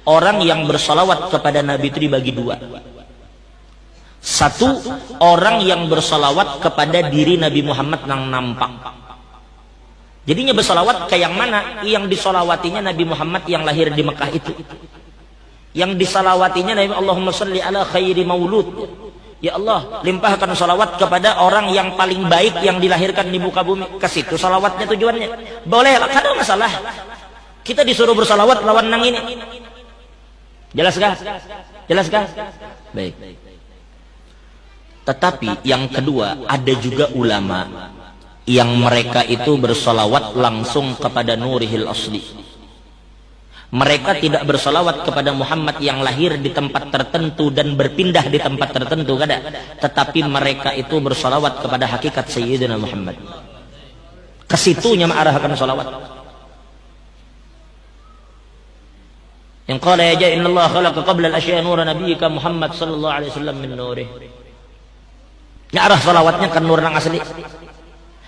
orang yang bersalawat kepada Nabi itu dibagi dua. Satu, orang yang bersalawat kepada diri Nabi Muhammad yang nampak. Jadinya bersalawat kayak yang mana? Yang disalawatinya Nabi Muhammad yang lahir di Mekah itu. Yang disalawatinya Nabi, Allahumma salli ala khairi maulud. Ya Allah, limpahkan salawat kepada orang yang paling baik yang dilahirkan di muka bumi. Ke situ salawatnya tujuannya. Boleh, kada masalah. Kita disuruh bersalawat lawan nang ini. Jelas kah? Jelas kah? Baik. Tetapi yang kedua, ada juga ulama yang mereka itu bersalawat langsung kepada Nurihil Asli. Mereka tidak bersalawat kepada Muhammad yang lahir di tempat tertentu dan berpindah di tempat tertentu, kada. Tetapi mereka itu bersalawat kepada hakikat Sayyidina Muhammad. Kesitunya mengarahkan salawat. Yang qala ya ja inna Allah khalaqa qabla al-asya nura nabiyyika Muhammad sallallahu alaihi wasallam min nurih. Ini arah salawatnya kan nur nang asli.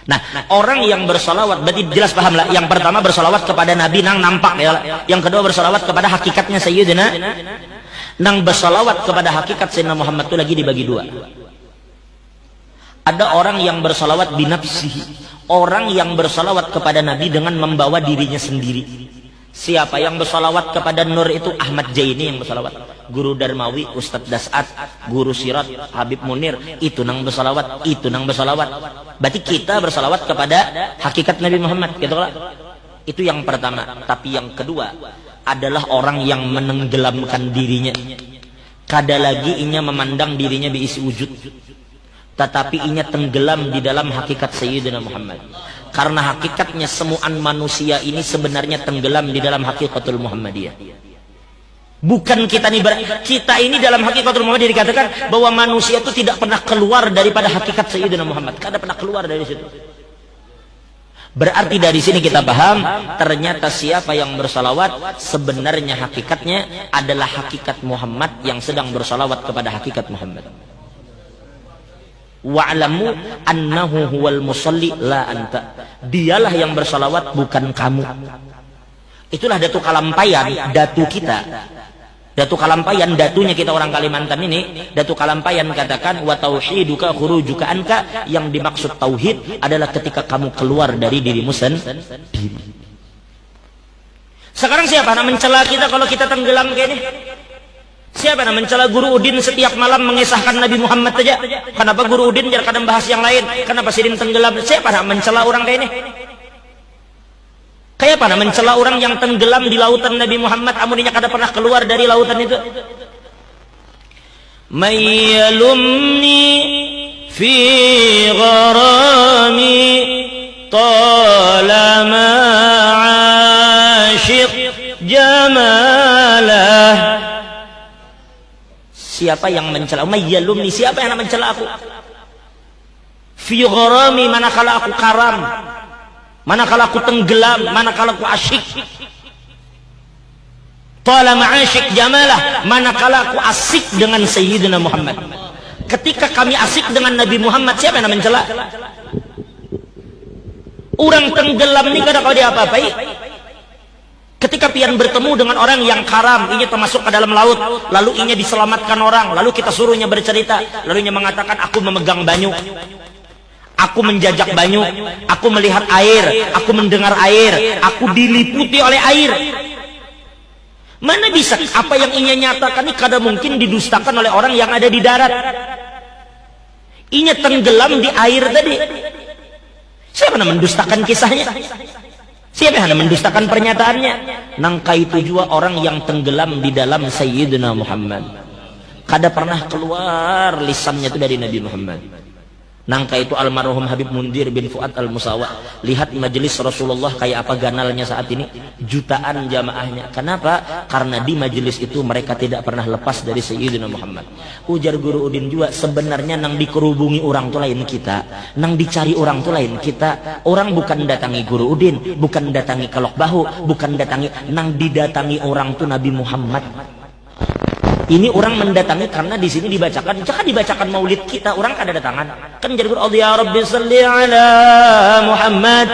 Nah, orang yang bersalawat berarti jelas paham lah. Yang pertama bersalawat kepada Nabi nang nampak ya. Yang kedua bersalawat kepada hakikatnya Sayyidina. Nang bersalawat kepada hakikat Sayyidina Muhammad itu lagi dibagi dua. Ada orang yang bersalawat binafsihi. Orang yang bersalawat kepada Nabi dengan membawa dirinya sendiri. Siapa yang bersalawat kepada Nur itu? Ahmad Jaini yang bersalawat. Guru Darmawi, Ustadz Das'at, Guru Sirat, Habib Munir, itu nang bersalawat, itu nang bersalawat. Berarti kita bersalawat kepada hakikat Nabi Muhammad, gitu lah. Itu yang pertama. Tapi yang kedua adalah orang yang menenggelamkan dirinya. Kada lagi inya memandang dirinya diisi wujud, tetapi inya tenggelam di dalam hakikat Sayyidina Muhammad. Karena hakikatnya semuaan manusia ini sebenarnya tenggelam di dalam hakikatul Muhammadiyah. Bukan kita ini dalam hakikatul Muhammadiyah dikatakan bahwa manusia itu tidak pernah keluar daripada hakikat Sayyidina Muhammad. Kada pernah keluar dari situ. Berarti dari sini kita paham ternyata siapa yang bersalawat sebenarnya hakikatnya adalah hakikat Muhammad yang sedang bersalawat kepada hakikat Muhammad. Wa'lamu annahu huwal musalli la anta. Dialah yang bersalawat, bukan kamu. Itulah datu kalampayan, datu kita. Datu kalampayan, datunya kita orang Kalimantan ini. Datu kalampayan katakan wa tauhiduka khurujuka anka. Yang dimaksud tauhid adalah ketika kamu keluar dari dirimu sendiri. Sekarang siapa nak mencela kita kalau kita tenggelam kayak ini? Siapa yang mencela Guru Udin setiap malam mengisahkan Nabi Muhammad saja? Kenapa Guru Udin jangan kadang bahas yang lain? Kenapa Sidin tenggelam? Siapa yang mencela orang kayak ini? Kayak apa mencela orang yang tenggelam di lautan Nabi Muhammad, amuninya kada pernah keluar dari lautan itu? Mayyalumni fi gharami talama ashiq jamalah. Siapa yang mencela? Mayyalumni, siapa yang mencela aku? Fi gharami, manakala aku karam, manakala aku tenggelam, manakala aku asyik. Talama asyik jamalah, manakala aku asik dengan Sayyidina Muhammad. Ketika kami asik dengan Nabi Muhammad, siapa yang mencela? Orang tenggelam ini kada kau dia apa-apai. Ketika pian bertemu dengan orang yang karam, inya termasuk ke dalam laut, lalu inya diselamatkan orang, lalu kita suruhnya bercerita, lalu inya mengatakan aku memegang banyu, aku menjajak banyu, aku melihat air, aku mendengar air, aku diliputi oleh air. Mana bisa apa yang inya nyatakan ini kada mungkin didustakan oleh orang yang ada di darat. Inya tenggelam di air tadi. Siapa yang mendustakan kisahnya? Siapa yang mendustakan pernyataannya? Nangka itu juga orang yang tenggelam di dalam Sayyidina Muhammad. Kada pernah keluar lisannya itu dari Nabi Muhammad. Nangka itu almarhum Habib Mundir bin Fuad al-Musawa. Lihat majelis Rasulullah kayak apa ganalnya saat ini. Jutaan jamaahnya. Kenapa? Karena di majelis itu mereka tidak pernah lepas dari Sayyidina Muhammad. Ujar Guru Udin juga, sebenarnya nang dikerubungi orang tu lain kita, nang dicari orang tu lain kita. Orang bukan datangi Guru Udin, bukan datangi Kelok Bahu, bukan datangi, nang didatangi orang tu Nabi Muhammad. Ini orang mendatangi karena di sini dibacakan, jangan dibacakan maulid kita, orang kada datangan. Kan jadi Allah ya Rabbi salli ala Muhammad.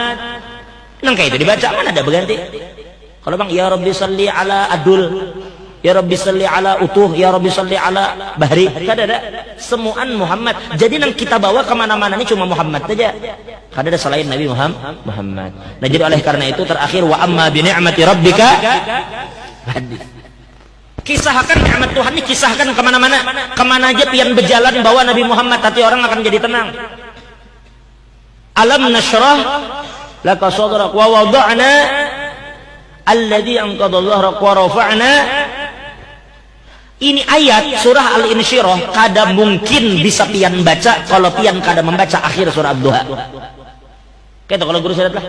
Nang kayak itu dibaca mana ada berganti. Kalau bang ya Rabbi salli ala Adul, Ya Rabbi salli ala Utuh, Ya Rabbi salli ala Bahri. Kada ada semuaan Muhammad. Jadi yang kita bawa kemana-mana ini cuma Muhammad saja. Kada ada selain Nabi Muhammad. Nah jadi oleh karena itu terakhir wa amma bi ni'mati rabbika hadis. Kisahkan nikmat Tuhan ini, kisahkan kemana-mana. Kemana aja pian berjalan bawa Nabi Muhammad, hati orang akan jadi tenang. Alam nashrah laka sadrak wa wada'na alladhi anqadha dhahrak wa rafa'na. Ini ayat surah Al-Insyirah kada mungkin bisa pian baca kalau pian kada membaca akhir surah Ad-Duha. Kayak kalau guru saya lah,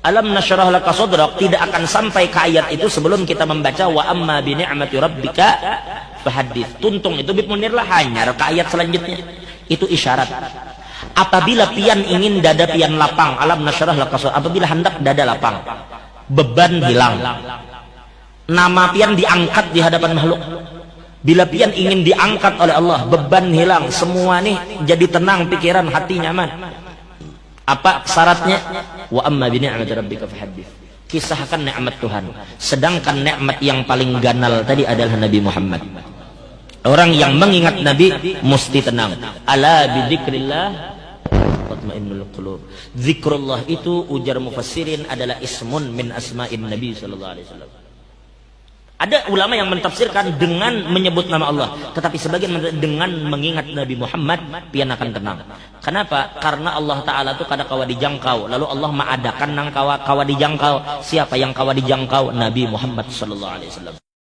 alam nasyrah laka sadrak, tidak akan sampai ke ayat itu sebelum kita membaca wa amma bi ni'mati rabbika fahaddits. Tuntung itu bib munir lah hanya ke ayat selanjutnya. Itu isyarat. Apabila pian ingin dada pian lapang, alam nasyrah laka sadrak, apabila hendak dada lapang, beban hilang, nama pian diangkat di hadapan makhluk. Bila pian ingin diangkat oleh Allah, beban hilang, semua nih jadi tenang, pikiran, hati nyaman. Apa syaratnya? Wa amma bi ni'mati rabbika fahaddits. Kisahkan nikmat Tuhan. Sedangkan nikmat yang paling ganal tadi adalah Nabi Muhammad. Orang yang mengingat Nabi mesti tenang. Ala bi dzikrillah tatmainnul qulub. Zikrullah itu ujar mufassirin adalah ismun min asma'in Nabi sallallahu alaihi wasallam. Ada ulama yang mentafsirkan dengan menyebut nama Allah, tetapi sebagian dengan mengingat Nabi Muhammad pian akan tenang. Kenapa? Karena Allah Ta'ala itu kada kawa dijangkau. Lalu Allah mengadakan nang kawa dijangkau. Siapa yang kawa dijangkau? Nabi Muhammad sallallahu alaihi wasallam.